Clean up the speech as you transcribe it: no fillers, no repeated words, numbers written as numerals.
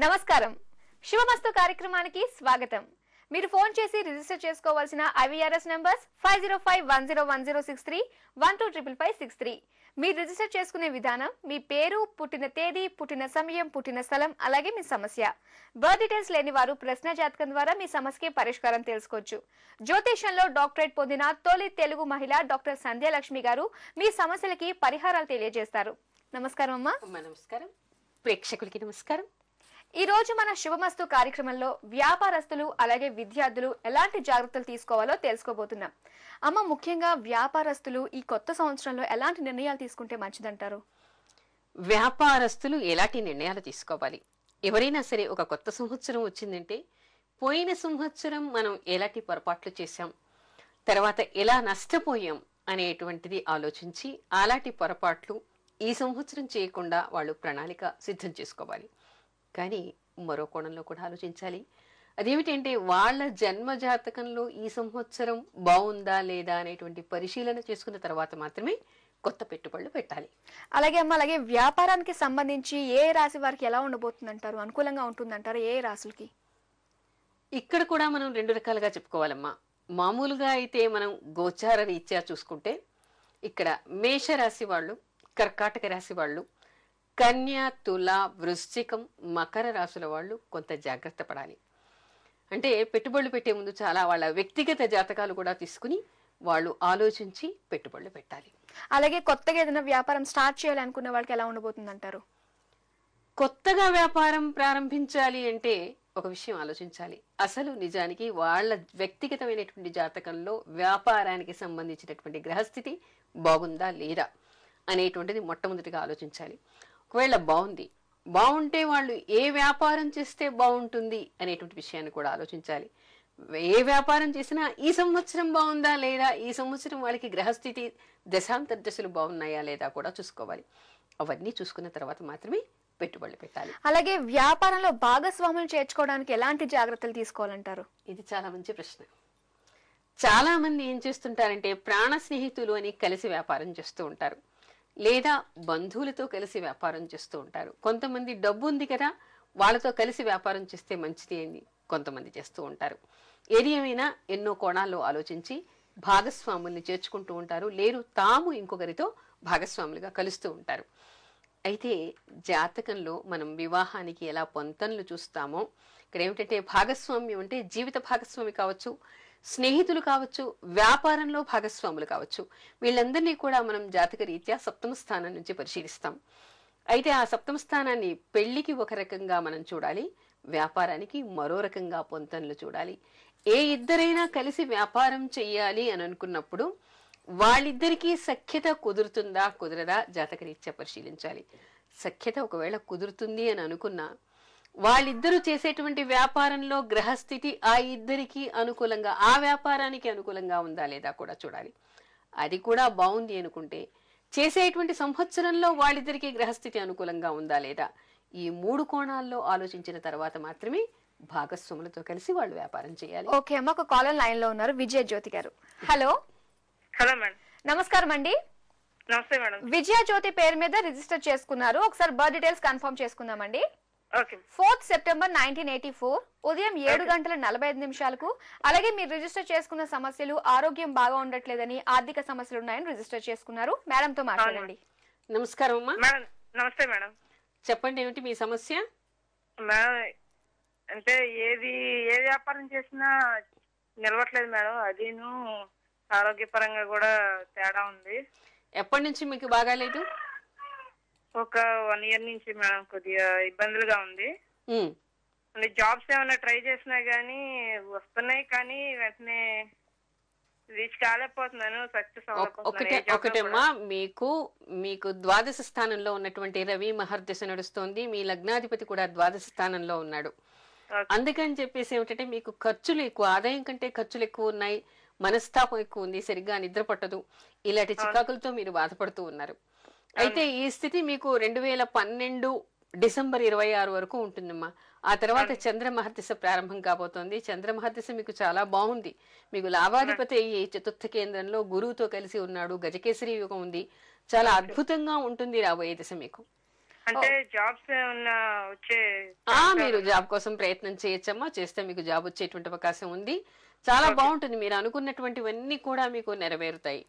నమస్కారం. శుభమస్తు కార్యక్రమానికి స్వాగతం. మీరు ఫోన్ చేసి రిజిస్టర్ చేసుకోవాల్సిన IVRS నంబర్స్ 5051010631255563. మీరు రిజిస్టర్ చేసుకునే విధానం మీ పేరు, పుట్టిన తేదీ, పుట్టిన సమయం, పుట్టిన స్థలం, అలాగే మీ సమస్య. బర్త్ డీటెయిల్స్ లేని వారు ప్రశ్న జాతకం ద్వారా మీ సమస్యకి పరిష్కారం తెలుసుకోవచ్చు. జ్యోతిష్యంలో డాక్టరేట్ పొందిన తొలి తెలుగు మహిళ డాక్టర్ సంధ్యాలక్ష్మి గారు మీ సమస్యలకి పరిహారాలు తెలియజేస్తారు. నమస్కారం అమ్మా. నమస్కారం ప్రేక్షకులకి నమస్కారం. ఈ రోజు మన శుభమస్తు కార్యక్రమంలో వ్యాపారస్తులు అలాగే విద్యార్థులు ఎలాంటి జాగ్రత్తలు తీసుకోవాలో తెలుసుకోబోతున్నాం. అమ్మ, ముఖ్యంగా వ్యాపారస్తులు ఈ కొత్త సంవత్సరంలో ఎలాంటి నిర్ణయాలు తీసుకుంటే మంచిదంటారు? వ్యాపారస్తులు ఎలాంటి నిర్ణయాలు తీసుకోవాలి? ఎవరైనా సరే ఒక కొత్త సంవత్సరం వచ్చిందంటే పోయిన సంవత్సరం మనం ఎలాంటి పొరపాట్లు చేశాం, తర్వాత ఎలా నష్టపోయాం అనేటువంటిది ఆలోచించి అలాంటి పొరపాట్లు ఈ సంవత్సరం చేయకుండా వాళ్ళు ప్రణాళిక సిద్ధం చేసుకోవాలి. కానీ మరో కోణంలో కూడా ఆలోచించాలి. అదేమిటంటే వాళ్ళ జన్మ జాతకంలో ఈ సంవత్సరం బాగుందా లేదా అనేటువంటి పరిశీలన చేసుకున్న తర్వాత మాత్రమే కొత్త పెట్టుబడులు పెట్టాలి. అలాగే అమ్మ, అలాగే వ్యాపారానికి సంబంధించి ఏ రాశి వారికి ఎలా ఉండబోతుందంటారు? అనుకూలంగా ఉంటుందంటారు ఏ రాశులకి? ఇక్కడ కూడా మనం రెండు రకాలుగా చెప్పుకోవాలమ్మా. మామూలుగా అయితే మనం గోచార రీత్యా చూసుకుంటే ఇక్కడ మేషరాశి వాళ్ళు, కర్కాటక రాశి వాళ్ళు, కన్య, తుల, వృశ్చికం, మకర రాశుల వాళ్ళు కొంత జాగ్రత్త పడాలి. అంటే పెట్టుబడులు పెట్టే ముందు చాలా వాళ్ళ వ్యక్తిగత జాతకాలు కూడా తీసుకుని వాళ్ళు ఆలోచించి పెట్టుబడులు పెట్టాలి. అలాగే కొత్తగా ఏదైనా వ్యాపారం స్టార్ట్ చేయాలి అనుకున్న వాళ్ళకి ఎలా ఉండబోతుందంటారు? కొత్తగా వ్యాపారం ప్రారంభించాలి అంటే ఒక విషయం ఆలోచించాలి. అసలు నిజానికి వాళ్ళ వ్యక్తిగతమైనటువంటి జాతకంలో వ్యాపారానికి సంబంధించినటువంటి గ్రహస్థితి బాగుందా లేదా అనేటువంటిది మొట్టమొదటిగా ఆలోచించాలి. ఒకవేళ బాగుంటే వాళ్ళు ఏ వ్యాపారం చేస్తే బాగుంటుంది అనేటువంటి విషయాన్ని కూడా ఆలోచించాలి. ఏ వ్యాపారం చేసినా ఈ సంవత్సరం బాగుందా లేదా, ఈ సంవత్సరం వాళ్ళకి గ్రహస్థితి దశాంతర్దశలు బాగున్నాయా లేదా కూడా చూసుకోవాలి. అవన్నీ చూసుకున్న తర్వాత మాత్రమే పెట్టుబడులు పెట్టాలి. అలాగే వ్యాపారంలో భాగస్వాములు చేర్చుకోవడానికి ఎలాంటి జాగ్రత్తలు తీసుకోవాలంటారు? ఇది చాలా మంచి ప్రశ్న. చాలా మంది ఏం చేస్తుంటారంటే ప్రాణ స్నేహితులు అని కలిసి వ్యాపారం చేస్తూ ఉంటారు, లేదా బంధువులతో కలిసి వ్యాపారం చేస్తూ ఉంటారు. కొంతమంది డబ్బు ఉంది కదా వాళ్ళతో కలిసి వ్యాపారం చేస్తే మంచిది అని కొంతమంది చేస్తూ ఉంటారు. ఏది ఏమైనా ఎన్నో కోణాల్లో ఆలోచించి భాగస్వాముల్ని చేర్చుకుంటూ ఉంటారు, లేరు తాము ఇంకొకరితో భాగస్వాములుగా కలుస్తూ ఉంటారు. అయితే జాతకంలో మనం వివాహానికి ఎలా పొంతనలు చూస్తామో ఇక్కడ ఏమిటంటే భాగస్వామ్యం అంటే జీవిత భాగస్వామి కావచ్చు, స్నేహితులు కావచ్చు, వ్యాపారంలో భాగస్వాములు కావచ్చు, వీళ్ళందరినీ కూడా మనం జాతక రీత్యా సప్తమ స్థానం నుంచి పరిశీలిస్తాం. అయితే ఆ సప్తమ స్థానాన్ని పెళ్లికి ఒక రకంగా మనం చూడాలి, వ్యాపారానికి మరో రకంగా పొంతనలు చూడాలి. ఏ ఇద్దరైనా కలిసి వ్యాపారం చెయ్యాలి అని అనుకున్నప్పుడు వాళ్ళిద్దరికీ సఖ్యత కుదురుతుందా కుదరదా జాతక రీత్యా పరిశీలించాలి. సఖ్యత ఒకవేళ కుదురుతుంది అని అనుకున్నా వాళ్ళిద్దరూ చేసేటువంటి వ్యాపారంలో గ్రహస్థితి ఆ ఇద్దరికి అనుకూలంగా, ఆ వ్యాపారానికి అనుకూలంగా ఉందా లేదా కూడా చూడాలి. అది కూడా బాగుంది అనుకుంటే చేసేటువంటి సంవత్సరంలో వాళ్ళిద్దరికి గ్రహస్థితి అనుకూలంగా ఉందా లేదా, ఈ మూడు కోణాల్లో ఆలోచించిన తర్వాత మాత్రమే భాగస్వాములతో కలిసి వాళ్ళు వ్యాపారం చేయాలి. ఓకే అమ్మ, ఒక కాలర్ లైన్ లో ఉన్నారు, విజయ జ్యోతి గారు. హలో. Hello madam. నమస్కారం అండి. నమస్తే మేడం. విజయ జ్యోతి పేరు మీద రిజిస్టర్ చేసుకున్నారు. ఒకసారి బర్త్ డీటెయిల్స్ కన్ఫర్మ్ చేసుకుందామండి. ఓకే. 4th September 1984 ఉదయం 7:45 అలాగే మీరు రిజిస్టర్ చేసుకున్న సమస్యలు ఆరోగ్యం బాగా ఉండట్లేదని, ఆర్థిక సమస్యలు ఉన్నాయని రిజిస్టర్ చేసుకున్నారు. మేడం తో మాట్లాడండి. నమస్కారం అమ్మా. మేడం నమస్తే మేడం. చెప్పండి, ఏమిటి మీ సమస్య? మేడం అంటే ఏ వ్యాపారం చేసినా నిలవట్లేదు మేడం. అదిను ఆరోగ్యపరంగా కూడా తేడా ఉంది. ఎప్పటి నుంచి మీకు బాగాలేదు? ఒక 1 year నుంచి మేడం కొద్దిగా ఇబ్బందులుగా ఉంది. అంటే జాబ్స్ ఏమైనా ట్రై చేసినా గానీ వస్తున్నాయి, కానీ వెంటనే రీచ్ కాలేకపోతున్నాను, సక్సెస్ అవ్వలేకపోతున్నాను. ఒకటేమ్మా, మీకు ద్వాదశ స్థానంలో ఉన్నటువంటి రవి మహర్దశ నడుస్తోంది. మీ లగ్నాధిపతి కూడా ద్వాదశ స్థానంలో ఉన్నాడు. అందుకని చెప్పేసి ఏమిటంటే మీకు ఖర్చులు ఎక్కువ, ఆదాయం కంటే ఖర్చులు ఎక్కువ ఉన్నాయి, మనస్తాపం ఎక్కువ ఉంది, సరిగ్గా నిద్ర పట్టదు, ఇలాంటి చికాకులతో మీరు బాధపడుతూ ఉన్నారు. అయితే ఈ స్థితి మీకు 2012 December 26 వరకు ఉంటుందమ్మా. ఆ తర్వాత చంద్ర మహర్దశ ప్రారంభం కాబోతోంది. చంద్ర మహర్దశ మీకు చాలా బాగుంది. మీకు లాభాధిపతి ఈ చతుర్థ కేంద్రంలో గురువుతో కలిసి ఉన్నాడు, గజకేసరి యుగం ఉంది, చాలా అద్భుతంగా ఉంటుంది రాబోయే దశ మీకు. అంటే జాబ్స్ ఏమన్నా వచ్చే మీరు జాబ్ కోసం ప్రయత్నం చేయొచ్చమ్మా, చేస్తే మీకు జాబ్ వచ్చేటువంటి అవకాశం ఉంది. చాలా బాగుంటుంది, మీరు అనుకున్నటువంటివన్నీ కూడా మీకు నెరవేరుతాయి.